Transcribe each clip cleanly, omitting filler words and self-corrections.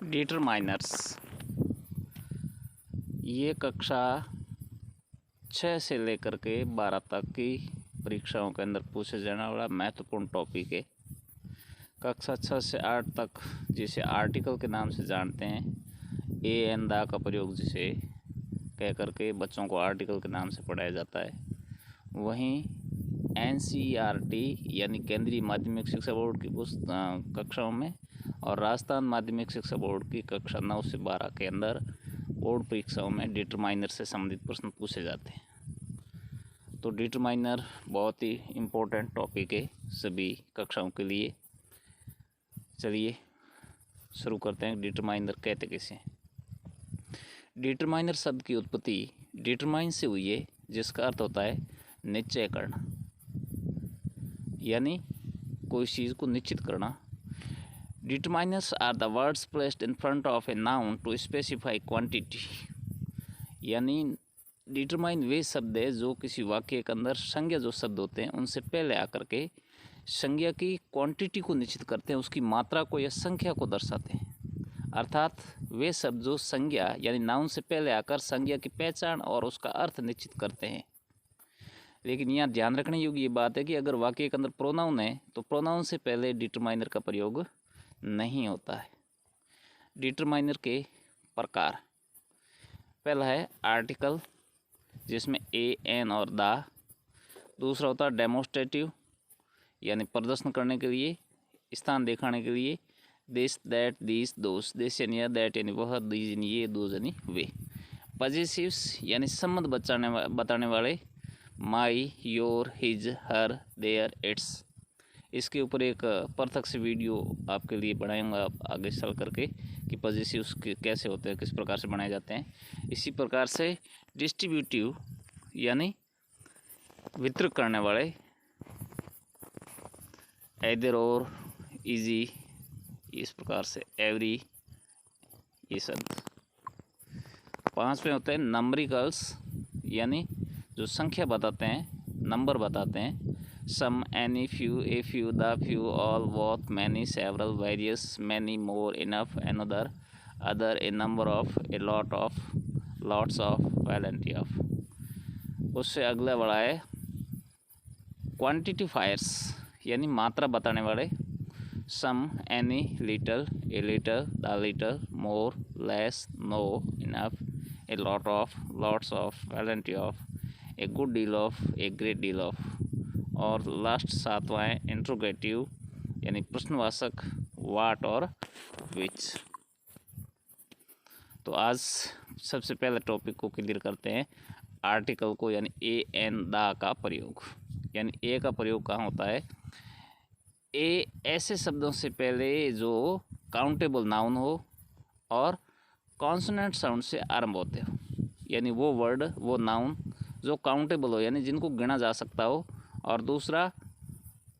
Determiners, ये कक्षा 6 से लेकर के 12 तक की परीक्षाओं के अंदर पूछे जाने वाला महत्वपूर्ण टॉपिक है। कक्षा 6 से 8 तक जिसे आर्टिकल के नाम से जानते हैं, ए एन दा का प्रयोग जिसे कह करके बच्चों को आर्टिकल के नाम से पढ़ाया जाता है। वहीं NCERT यानी केंद्रीय माध्यमिक शिक्षा बोर्ड की कक्षाओं में और राजस्थान माध्यमिक शिक्षा बोर्ड की कक्षा 9 से 12 के अंदर बोर्ड परीक्षाओं में डिटरमाइनर से संबंधित प्रश्न पूछे जाते हैं। तो डिटरमाइनर बहुत ही इम्पोर्टेंट टॉपिक है सभी कक्षाओं के लिए। चलिए शुरू करते हैं। डिटरमाइनर कहते किसे? डिटरमाइनर शब्द की उत्पत्ति डिटरमाइन से हुई है, जिसका अर्थ होता है निश्चय करना, यानी कोई चीज़ को निश्चित करना। Determiners are the words placed in front of a noun to specify quantity, यानी डिटरमाइन वे शब्द है जो किसी वाक्य के अंदर संज्ञा जो शब्द होते हैं उनसे पहले आकर के संज्ञा की क्वांटिटी को निश्चित करते हैं, उसकी मात्रा को या संख्या को दर्शाते हैं। अर्थात वे शब्द जो संज्ञा यानी नाउन से पहले आकर संज्ञा की पहचान और उसका अर्थ निश्चित करते हैं। लेकिन यहाँ ध्यान रखने योग्य ये बात है कि अगर वाक्य के अंदर प्रोनाउन है तो प्रोनाउन से पहले डिटरमाइनर का प्रयोग नहीं होता है। डिटरमाइनर के प्रकार, पहला है आर्टिकल जिसमें ए एन और दा। दूसरा होता है डेमोस्ट्रेटिव यानी प्रदर्शन करने के लिए, स्थान दिखाने के लिए। This that this those, this यानी दैट यानी वह, दीज यानी ये, दोज यानी वे। पॉजेसिव्स यानी संबंध बताने वाले, my, your, his, her, their, its. इसके ऊपर एक पृथक से वीडियो आपके लिए बनाऊंगा आप आगे चल करके कि पॉजेसिव्स कैसे होते हैं, किस प्रकार से बनाए जाते हैं। इसी प्रकार से डिस्ट्रीब्यूटिव यानी वितरण करने वाले, एदर और, इजी, इस प्रकार से एवरी, ये शब्द। 5 में होते हैं नंबरिकल्स यानी जो संख्या बताते हैं, नंबर बताते हैं। Some, any, few, a few, the few, all, both, many, several, various, many, more, enough, another, other, a number of, a lot of, lots of, plenty of. उससे अगला बड़ा है क्वांटिटीफायर्स यानी मात्रा बताने वाले। Some, any, little, a little, the little, more, less, no, enough, a lot of, lots of, plenty of, a good deal of, a great deal of. और last 7वां है इंट्रोगेटिव यानी प्रश्नवाचक, वाट और विच। तो आज सबसे पहले टॉपिक को क्लियर करते हैं, आर्टिकल को यानी ए एन दा का प्रयोग। यानी ए का प्रयोग कहाँ होता है? ए ऐसे शब्दों से पहले जो काउंटेबल नाउन हो और कॉन्सोनेंट साउंड से आरंभ होते हो, यानी वो वर्ड, वो नाउन जो काउंटेबल हो यानी जिनको गिना जा सकता हो, और दूसरा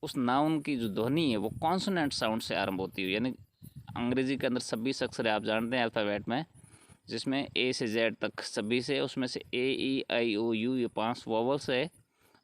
उस नाउन की जो ध्वनि है वो कॉन्सोनेंट साउंड से आरंभ होती है। यानी अंग्रेजी के अंदर 26 अक्षर आप जानते हैं अल्फ़ाबेट में, जिसमें ए से जेड तक 26 है, उसमें से ए, ई, आई, ओ, यू, ये 5 वोवल्स है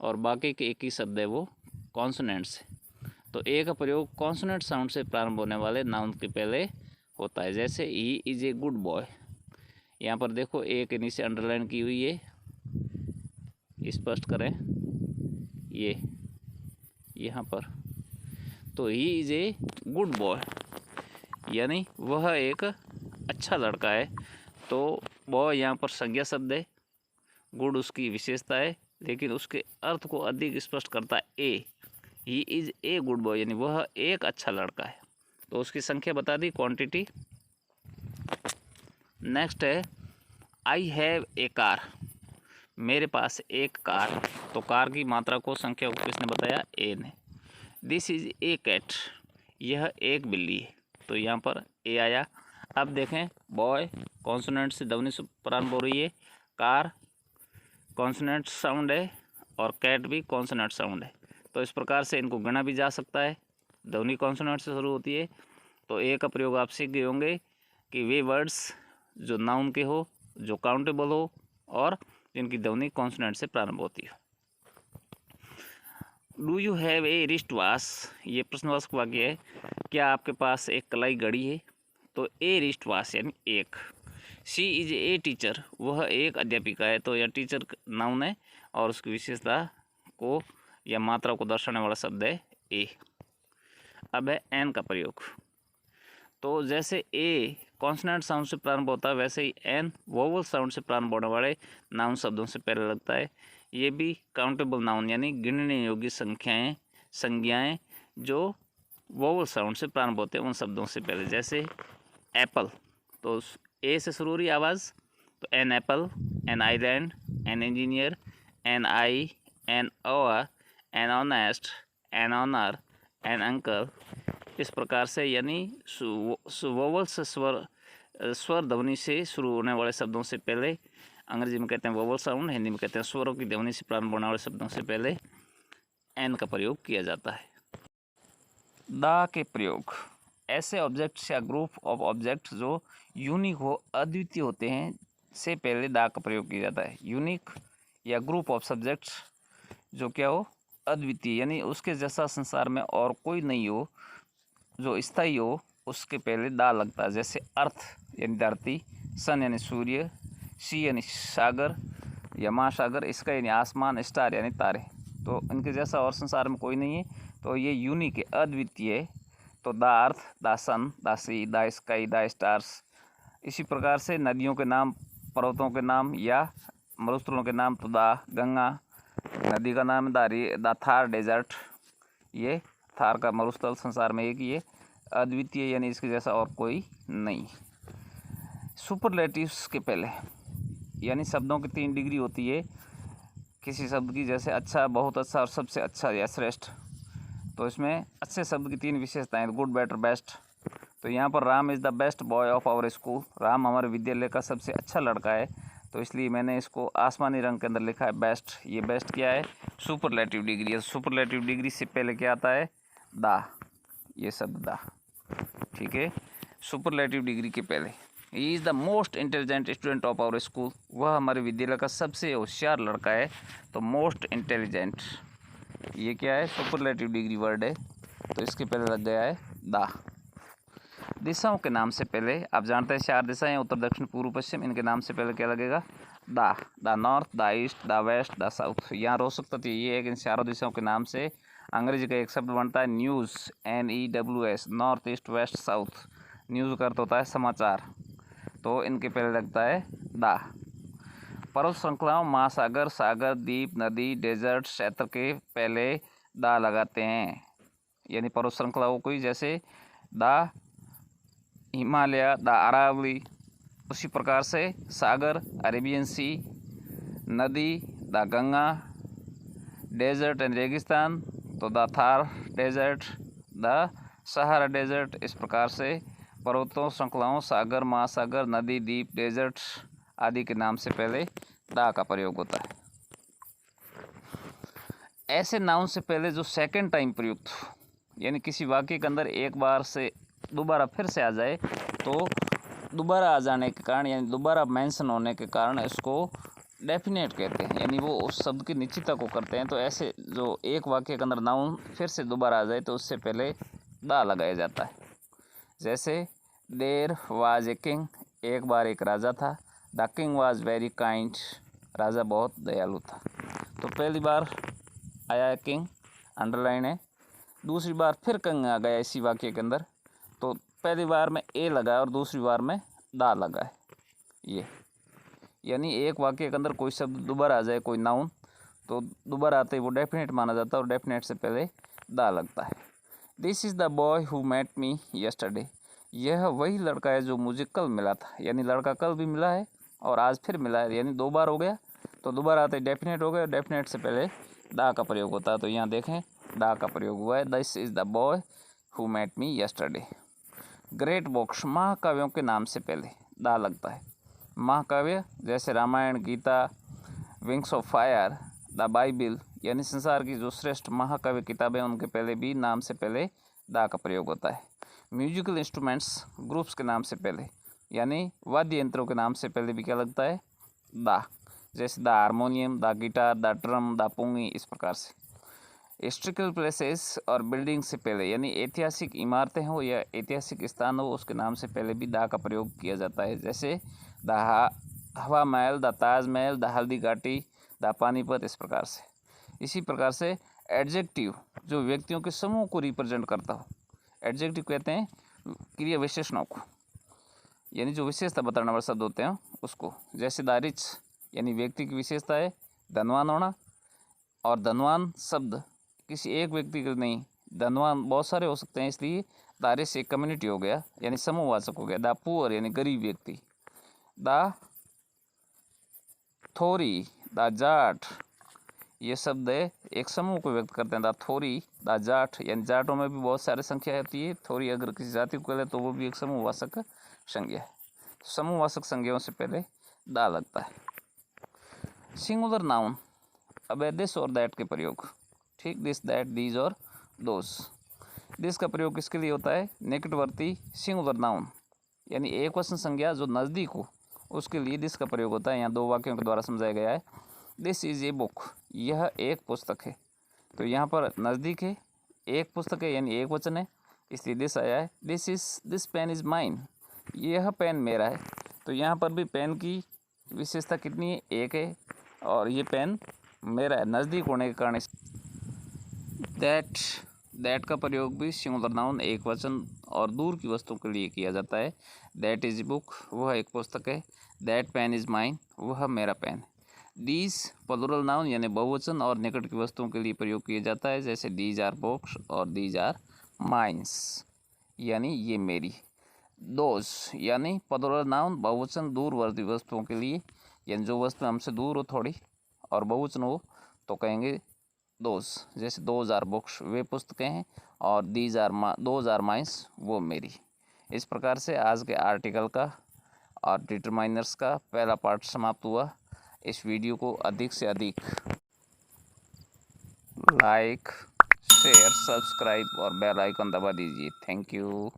और बाकी के एक ही शब्द है वो कॉन्सोनेंट्स है। तो ए का प्रयोग कॉन्सोनेंट साउंड से प्रारंभ होने वाले नाउन के पहले होता है। जैसे ही इज़ ए गुड बॉय, यहाँ पर देखो ए के नीचे अंडरलाइन की हुई है, स्पष्ट करें ये यहाँ पर। तो ही इज़ ए गुड बॉय यानी वह एक अच्छा लड़का है। तो बॉय यहाँ पर संज्ञा शब्द है, गुड उसकी विशेषता है, लेकिन उसके अर्थ को अधिक स्पष्ट करता है a. He is a good boy यानी वह एक अच्छा लड़का है। तो उसकी संख्या बता दी, क्वांटिटी। नेक्स्ट है आई हैव ए कार, मेरे पास एक कार। तो कार की मात्रा को, संख्या को किसने बताया? ए ने। दिस इज़ ए कैट, यह एक बिल्ली है। तो यहाँ पर ए आया। अब देखें, बॉय कॉन्सोनेंट से ध्वनि से प्रारंभ हो रही है, कार कॉन्सोनेंट साउंड है और कैट भी कॉन्सोनेंट साउंड है। तो इस प्रकार से इनको गिना भी जा सकता है, ध्वनि कॉन्सोनेंट से शुरू होती है। तो ए का प्रयोग आप सीख गए होंगे कि वे वर्ड्स जो नाउन के हो, जो काउंटेबल हो और जिनकी ध्वनि कॉन्सोनेंट से प्रारंभ होती है। Do you have a wrist watch, ये प्रश्नवाचक वाक्य है। क्या आपके पास एक कलाई घड़ी है? तो ए रिस्ट वास यानी एक। शी इज ए टीचर, वह एक अध्यापिका है, तो यह टीचर नाउन है और उसकी विशेषता को या मात्रा को दर्शाने वाला शब्द है ए। अब है एन का प्रयोग। तो जैसे ए कॉन्सोनेंट साउंड से प्रारंभ होता है, वैसे ही एन वोवल साउंड से प्रारंभ होने वाले नाउन शब्दों से पहले लगता है। ये भी काउंटेबल नाउन यानी गिनने योग्य संज्ञाएं जो वोवल साउंड से प्रारंभ होते हैं उन शब्दों से पहले। जैसे एप्पल, तो ए से शुरू हो रही आवाज़, तो an apple, an island, an engineer, an eye, an oar, an honest, an honour, an uncle. इस प्रकार से यानी वोवल से स्वर ध्वनि से शुरू होने वाले शब्दों से पहले, अंग्रेजी में कहते हैं वोवल साउंड, हिंदी में कहते हैं स्वरों की ध्वनि से प्रारंभ होने वाले शब्दों से पहले एन का प्रयोग किया जाता है। दा के प्रयोग। ऐसे ऑब्जेक्ट्स या ग्रुप ऑफ ऑब्जेक्ट्स जो यूनिक हो, अद्वितीय होते हैं, से पहले दा का प्रयोग किया जाता है। यूनिक या ग्रुप ऑफ सब्जेक्ट्स जो क्या हो, अद्वितीय यानी उसके जैसा संसार में और कोई नहीं हो, जो स्थायी हो, उसके पहले दा लगता है। जैसे अर्थ यानी धरती, सन यानी सूर्य, सी यानी सागर या महासागर, स्काई यानी आसमान, स्टार यानी तारे। तो इनके जैसा और संसार में कोई नहीं है, तो ये यूनिक है, अद्वितीय है। तो the earth, the sun, the sea, the sky, the stars. इसी प्रकार से नदियों के नाम, पर्वतों के नाम या मरुस्थलों के नाम, तो द गंगा नदी का नाम, द थार डेजर्ट, ये थार का मरुस्थल संसार में एक ही है, अद्वितीय यानी इसके जैसा और कोई नहीं। सुपरलेटिव्स के पहले यानी शब्दों की 3 डिग्री होती है किसी शब्द की, जैसे अच्छा, बहुत अच्छा और सबसे अच्छा या श्रेष्ठ। तो इसमें अच्छे शब्द की 3 विशेषताएं, गुड, बेटर, बेस्ट। तो यहाँ पर Ram is the best boy of our school, Ram हमारे विद्यालय का सबसे अच्छा लड़का है, तो इसलिए मैंने इसको आसमानी रंग के अंदर लिखा है बेस्ट। ये बेस्ट क्या है, सुपरलेटिव डिग्री है। सुपरलेटिव डिग्री से पहले क्या आता है, दा, ये शब्द दा, ठीक है। सुपरलेटिव डिग्री के पहले ही is the most intelligent student of our school, वह हमारे विद्यालय का सबसे होशियार लड़का है, तो मोस्ट इंटेलिजेंट, ये क्या है, सुपरलेटिव डिग्री वर्ड है, तो इसके पहले लग गया है दा। दिशाओं के नाम से पहले आप जानते हैं 4 दिशाएं, उत्तर, दक्षिण, पूर्व, पश्चिम। इनके नाम से पहले क्या लगेगा, the. The north, the east, the west, the south. यहाँ रोचक तथ्य ये है कि इन चारों दिशाओं के नाम से अंग्रेजी का एक शब्द बनता है news, NEWS, north, east, west, south. News का अर्थ होता है समाचार, तो इनके पहले लगता है दा। पर्वत श्रृंखलाओं, महासागर, सागर, द्वीप, नदी, डेजर्ट, क्षेत्र के पहले दा लगाते हैं, यानी पर्वत श्रृंखलाओं को, जैसे द हिमालय, द अरावली। उसी प्रकार से सागर, अरेबियन सी, नदी, द गंगा, डेजर्ट एंड रेगिस्तान, तो the Thar desert, the Sahara desert. इस प्रकार से पर्वतों, श्रृंखलाओं, सागर, महासागर, नदी, द्वीप, डेजर्ट आदि के नाम से पहले दा का प्रयोग होता है। ऐसे नाउन से पहले जो सेकंड टाइम प्रयुक्त, यानी किसी वाक्य के अंदर एक बार से दोबारा फिर से आ जाए, तो दोबारा आ जाने के कारण यानी दोबारा मेंशन होने के कारण इसको डेफिनेट कहते हैं, यानी वो उस शब्द की निश्चितता को करते हैं। तो ऐसे जो एक वाक्य के अंदर नाउन फिर से दोबारा आ जाए, तो उससे पहले दा लगाया जाता है। जैसे देयर वाज ए किंग, एक बार एक राजा था। The king was very kind, राजा बहुत दयालु था। तो पहली बार आया किंग, अंडरलाइन है। दूसरी बार फिर किंग आ गया इसी वाक्य के अंदर, तो पहली बार में ए लगा है और दूसरी बार में दा लगा है। ये यानी एक वाक्य के अंदर कोई शब्द दोबारा आ जाए, कोई नाउन, तो दोबारा आते ही वो डेफिनेट माना जाता है और डेफिनेट से पहले दा लगता है। This is the boy who met me yesterday, यह वही लड़का है जो मुझे कल मिला था, यानी लड़का कल भी मिला है और आज फिर मिला है, यानी 2 बार हो गया, तो दोबारा आते ही डेफिनेट हो गया, डेफिनेट से पहले दा का प्रयोग होता है। तो यहाँ देखें दा का प्रयोग हुआ है, this is the boy who met me yesterday. Great books, महाकाव्यों के नाम से पहले दा लगता है। महाकाव्य जैसे Ramayana, Gita, Wings of Fire, the Bible, यानी संसार की जो श्रेष्ठ महाकाव्य किताबें, उनके पहले भी नाम से पहले दा का प्रयोग होता है। म्यूजिकल इंस्ट्रूमेंट्स, ग्रुप्स के नाम से पहले, यानी वाद्य यंत्रों के नाम से पहले भी क्या लगता है, दा। जैसे the harmonium, the guitar, the drum, the pungi, इस प्रकार से। हिस्ट्रिकल प्लेसेस और बिल्डिंग से पहले, यानी ऐतिहासिक इमारतें हो या ऐतिहासिक स्थान हो, उसके नाम से पहले भी दा का प्रयोग किया जाता है। जैसे द हवा महल, the Taj Mahal, the Haldi Ghati, the Panipat, इस प्रकार से। इसी प्रकार से एडजेक्टिव जो व्यक्तियों के समूह को रिप्रेजेंट करता हो, एडजेक्टिव कहते हैं क्रिया विशेषणों को, यानी जो विशेषता बताने वाले शब्द होते हैं उसको। जैसे द रिच यानी व्यक्ति की विशेषता है धनवान होना, और धनवान शब्द किसी एक व्यक्ति के नहीं, धनवान बहुत सारे हो सकते हैं, इसलिए द रिच एक कम्युनिटी हो गया, यानी समूहवाचक हो गया। द पुअर यानी गरीब व्यक्ति, द थोरी, द जाट, ये शब्द है एक समूह को व्यक्त करते हैं। द थोरी, द जाट, यानी जाटों में भी बहुत सारे संख्या होती है। थोरी अगर किसी जाति को कहले तो वो भी एक समूहवाचक संज्ञा है। समूहवाचक संज्ञाओं से पहले दा लगता है। सिंगुलर नाउन, अब है दिस और दैट के प्रयोग, ठीक, दिस, दैट, दीज और दोस। दिस का प्रयोग किसके लिए होता है? निकटवर्ती सिंगुलर नाउन, यानी एक वचन संज्ञा जो नज़दीक हो, उसके लिए दिस का प्रयोग होता है। यहाँ दो वाक्यों के द्वारा समझाया गया है। दिस इज़ ए बुक, यह एक पुस्तक है। तो यहाँ पर नज़दीक है, एक पुस्तक है, यानी एक वचन है, इसलिए दिस आया है। दिस पेन इज़ माइन, यह पेन मेरा है। तो यहाँ पर भी पेन की विशेषता कितनी है? एक है, और ये पेन मेरा है, नज़दीक होने के कारण। दैट का प्रयोग भी सिंगुलर नाउन एक वचन और दूर की वस्तुओं के लिए किया जाता है। दैट इज़ ए बुक, वह एक पुस्तक है। दैट पेन इज़ माइन, वह मेरा पेन है। दीज प्लूरल नाउन यानी बहुवचन और निकट की वस्तुओं के लिए प्रयोग किया जाता है। जैसे दीज आर बुक्स और दीज आर माइन्स, यानी ये मेरी। दोज यानी प्लूरल नाउन बहुवचन दूरवर्ती वस्तुओं के लिए, यानी जो वस्तु हमसे दूर हो थोड़ी और बहुवचन हो तो कहेंगे दोज। जैसे दोज आर बुक्स, वे पुस्तकें हैं, और दोज आर माइन्स, वो मेरी। इस प्रकार से आज के आर्टिकल का और डिटरमाइनर्स का पहला पार्ट समाप्त हुआ। इस वीडियो को अधिक से अधिक लाइक, शेयर, सब्सक्राइब और बेल आइकन दबा दीजिए। Thank you.